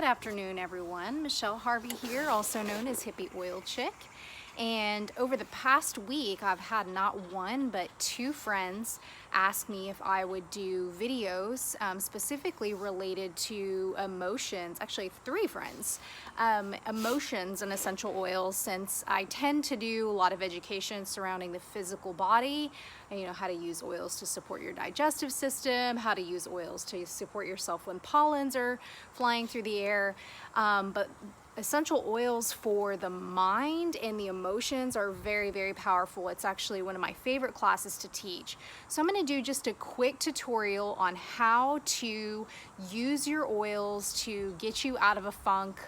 Good afternoon, everyone. Michelle Harvey here, also known as Hippie Oil Chick. And over the past week, I've had not one, but two friends ask me if I would do videos specifically related to emotions. Actually, three friends. Emotions and essential oils, since I tend to do a lot of education surrounding the physical body, and, how to use oils to support your digestive system, how to use oils to support yourself when pollens are flying through the air. But essential oils for the mind and the emotions are very, very powerful. It's actually one of my favorite classes to teach. So I'm going to do just a quick tutorial on how to use your oils to get you out of a funk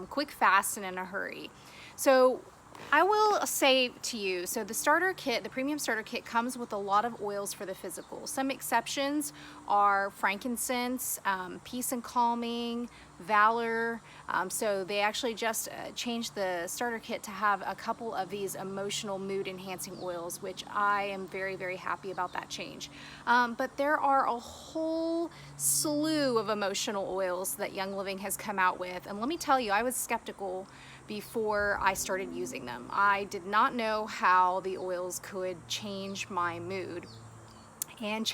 quick, fast, and in a hurry. So I will say to you, so the starter kit, the premium starter kit, comes with a lot of oils for the physical. Some exceptions are frankincense, peace and calming, valor. So they actually just changed the starter kit to have a couple of these emotional mood enhancing oils, which I am very, very happy about that change. But there are a whole slew of emotional oils that Young Living has come out with. And let me tell you, I was skeptical before I started using them. I did not know how the oils could change my mood and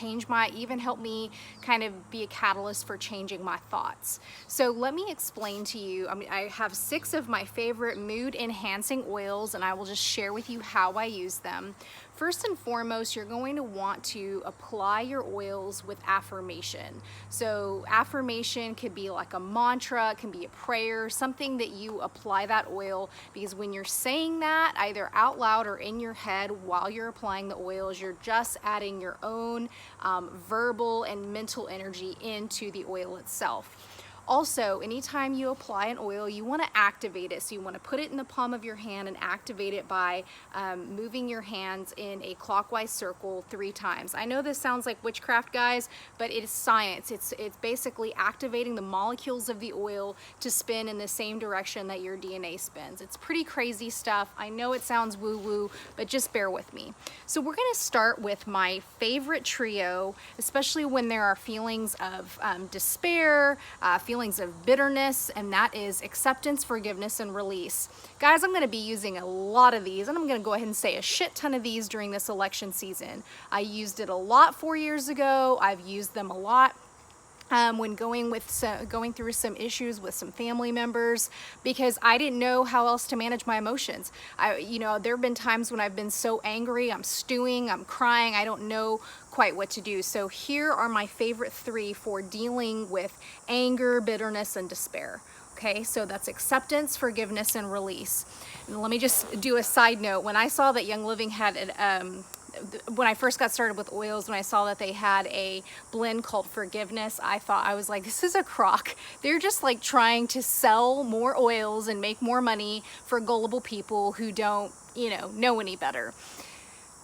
even help me kind of be a catalyst for changing my thoughts. So let me explain to you, I have 6 of my favorite mood enhancing oils, and I will just share with you how I use them. First and foremost, you're going to want to apply your oils with affirmation. So affirmation could be like a mantra, it can be a prayer, something that you apply that oil, because when you're saying that either out loud or in your head while you're applying the oils, you're just adding your own verbal and mental energy into the oil itself. Also, anytime you apply an oil, you want to activate it. So you want to put it in the palm of your hand and activate it by moving your hands in a clockwise circle 3 times. I know this sounds like witchcraft, guys, but it is science. It's basically activating the molecules of the oil to spin in the same direction that your DNA spins. It's pretty crazy stuff. I know it sounds woo-woo, but just bear with me. So we're going to start with my favorite trio, especially when there are feelings of despair, feelings of bitterness, and that is acceptance, forgiveness, and release. Guys, I'm going to be using a lot of these, and I'm going to go ahead and say a shit ton of these during this election season. I used it a lot 4 years ago. I've used them a lot when going through some issues with some family members, because I didn't know how else to manage my emotions. There have been times when I've been so angry, I'm stewing, I'm crying, I don't know quite what to do. So here are my favorite 3 for dealing with anger, bitterness, and despair. Okay, so that's acceptance, forgiveness, and release. And let me just do a side note. When I saw that Young Living had when I first got started with oils, when I saw that they had a blend called Forgiveness, I was like, this is a crock. They're just like trying to sell more oils and make more money for gullible people who don't, know any better.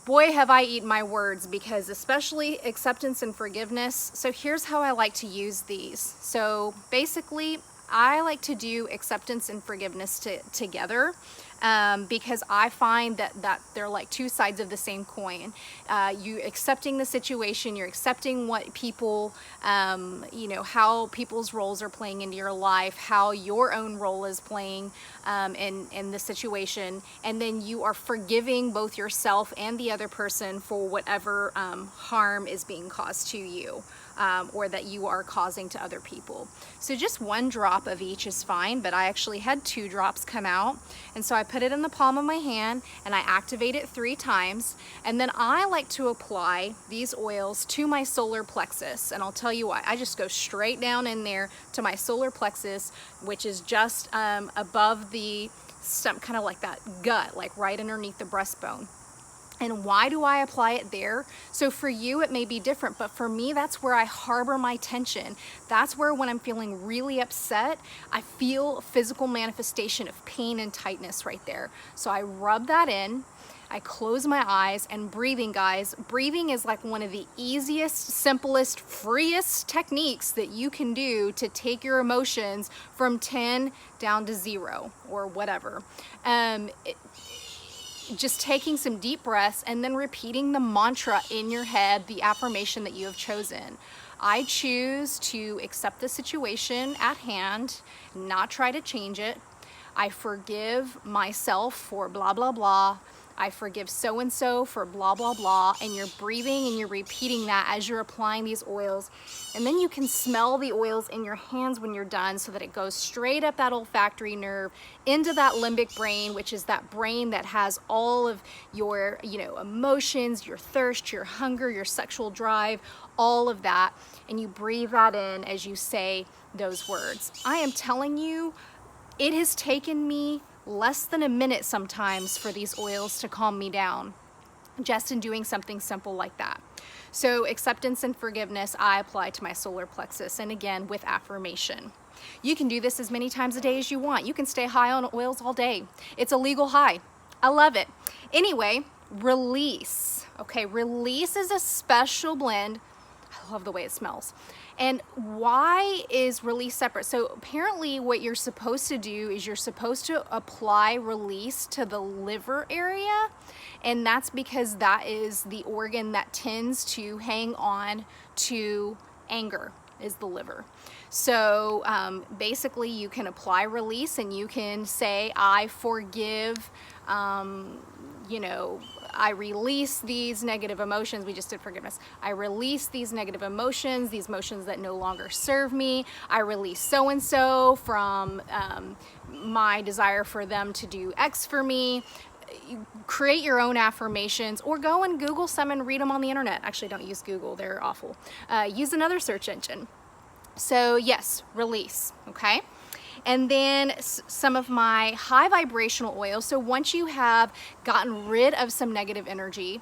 Boy, have I eaten my words, because especially acceptance and forgiveness. So here's how I like to use these. So basically, I like to do acceptance and forgiveness together. Because I find that they're like 2 sides of the same coin. You accepting the situation, you're accepting what people, how people's roles are playing into your life, how your own role is playing in the situation, and then you are forgiving both yourself and the other person for whatever harm is being caused to you. Or that you are causing to other people. So just 1 drop of each is fine, but I actually had 2 drops come out. And so I put it in the palm of my hand and I activate it 3 times. And then I like to apply these oils to my solar plexus. And I'll tell you why. I just go straight down in there to my solar plexus, which is just above the stump, kind of like that gut, like right underneath the breastbone. And why do I apply it there? So for you, it may be different, but for me, that's where I harbor my tension. That's where, when I'm feeling really upset, I feel physical manifestation of pain and tightness right there. So I rub that in, I close my eyes, and breathing, guys. Breathing is like one of the easiest, simplest, freest techniques that you can do to take your emotions from 10 down to 0 or whatever. Just taking some deep breaths and then repeating the mantra in your head, the affirmation that you have chosen. I choose to accept the situation at hand, not try to change it. I forgive myself for blah, blah, blah. I forgive so-and-so for blah, blah, blah. And you're breathing and you're repeating that as you're applying these oils. And then you can smell the oils in your hands when you're done so that it goes straight up that olfactory nerve into that limbic brain, which is that brain that has all of your, emotions, your thirst, your hunger, your sexual drive, all of that. And you breathe that in as you say those words. I am telling you, it has taken me less than a minute sometimes for these oils to calm me down, just in doing something simple like that. So acceptance and forgiveness, I apply to my solar plexus, and again, with affirmation. You can do this as many times a day as you want. You can stay high on oils all day. It's a legal high. I love it. Anyway, release. Okay, release is a special blend. I love the way it smells. And why is release separate? So apparently what you're supposed to do is you're supposed to apply release to the liver area. And that's because that is the organ that tends to hang on to anger, is the liver. So basically you can apply release and you can say, I forgive, I release these negative emotions. We just did forgiveness. I release these negative emotions, these emotions that no longer serve me. I release so-and-so from my desire for them to do X for me. You create your own affirmations, or go and Google some and read them on the internet. Actually, don't use Google. They're awful. Use another search engine. So yes, release, okay? And then some of my high vibrational oils. So once you have gotten rid of some negative energy,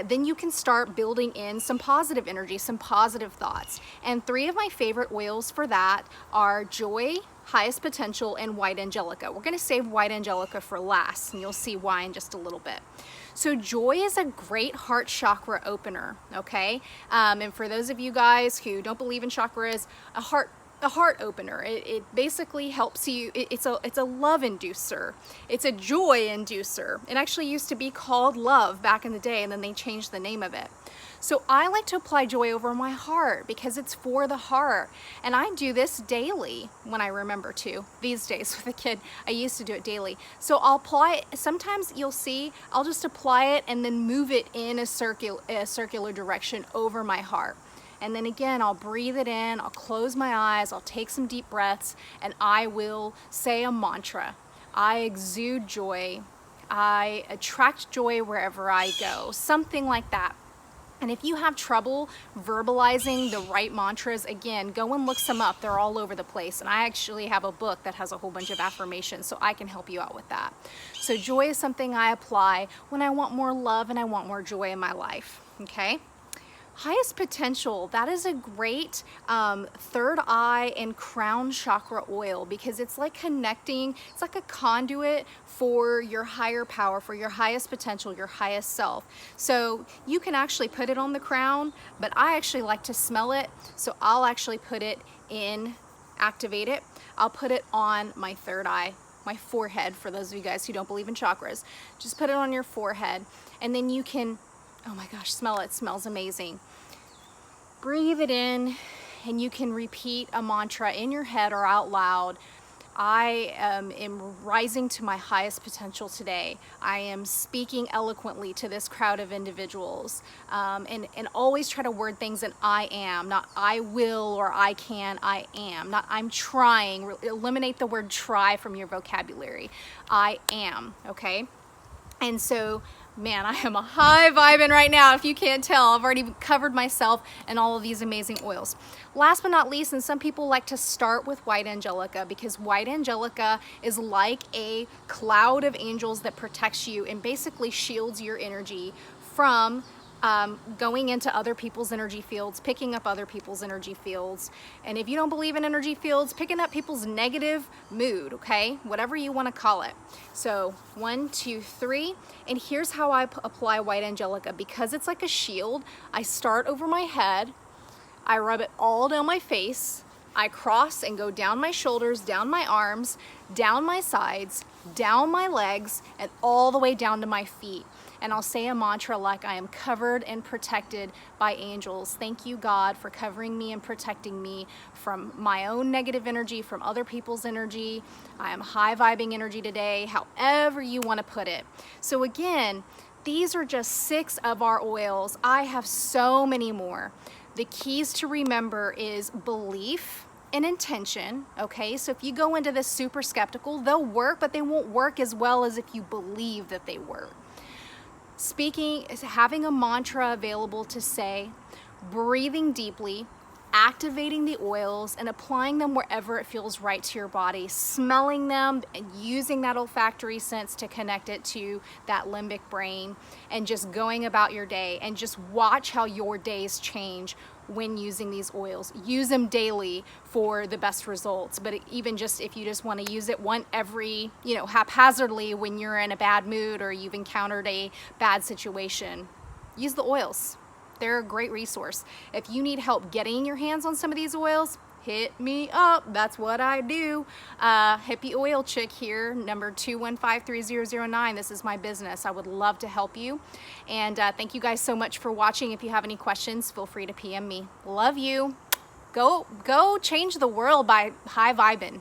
then you can start building in some positive energy, some positive thoughts. And 3 of my favorite oils for that are Joy, Highest Potential, and White Angelica. We're gonna save White Angelica for last, and you'll see why in just a little bit. So Joy is a great heart chakra opener, okay? And for those of you guys who don't believe in chakras, a heart opener. It basically helps you. It's a love inducer. It's a joy inducer. It actually used to be called love back in the day, and then they changed the name of it. So I like to apply Joy over my heart because it's for the heart. And I do this daily when I remember to. These days with a kid, I used to do it daily. So I'll apply it. Sometimes you'll see, I'll just apply it and then move it in a circular direction over my heart. And then again, I'll breathe it in, I'll close my eyes, I'll take some deep breaths, and I will say a mantra. I exude joy. I attract joy wherever I go. Something like that. And if you have trouble verbalizing the right mantras, again, go and look some up. They're all over the place. And I actually have a book that has a whole bunch of affirmations, so I can help you out with that. So joy is something I apply when I want more love and I want more joy in my life, okay? Highest Potential, that is a great third eye and crown chakra oil because it's like connecting, it's like a conduit for your higher power, for your highest potential, your highest self. So you can actually put it on the crown, but I actually like to smell it, so I'll actually put it in, activate it. I'll put it on my third eye, my forehead, for those of you guys who don't believe in chakras. Just put it on your forehead, and then you can, oh my gosh, smell it. It smells amazing. Breathe it in, and you can repeat a mantra in your head or out loud. I am rising to my highest potential today. I am speaking eloquently to this crowd of individuals. And always try to word things in I am, not I will or I can, I am. Not I'm trying. Eliminate the word try from your vocabulary. I am, okay? And so, man, I am a high vibing right now. If you can't tell, I've already covered myself in all of these amazing oils. Last but not least, and some people like to start with White Angelica because White Angelica is like a cloud of angels that protects you and basically shields your energy from going into other people's energy fields, picking up other people's energy fields. And if you don't believe in energy fields, picking up people's negative mood, okay? Whatever you want to call it. So 1, 2, 3. And here's how I apply White Angelica. Because it's like a shield, I start over my head. I rub it all down my face. I cross and go down my shoulders, down my arms, down my sides, down my legs, and all the way down to my feet. and I'll say a mantra like, I am covered and protected by angels. Thank you, God, for covering me and protecting me from my own negative energy, from other people's energy. I am high vibing energy today, however you want to put it. So again, these are just 6 of our oils. I have so many more. The keys to remember is belief and intention, okay? So if you go into this super skeptical, they'll work, but they won't work as well as if you believe that they work. Speaking is having a mantra available to say, breathing deeply, activating the oils and applying them wherever it feels right to your body, smelling them and using that olfactory sense to connect it to that limbic brain, and just going about your day, and just watch how your days change when using these oils. Use them daily for the best results, but even just if you just want to use it every, haphazardly when you're in a bad mood or you've encountered a bad situation, use the oils. They're a great resource. If you need help getting your hands on some of these oils, hit me up. That's what I do. Hippie Oil Chick here, number 2153009. This is my business. I would love to help you. And thank you guys so much for watching. If you have any questions, feel free to PM me. Love you. Go change the world by high vibing.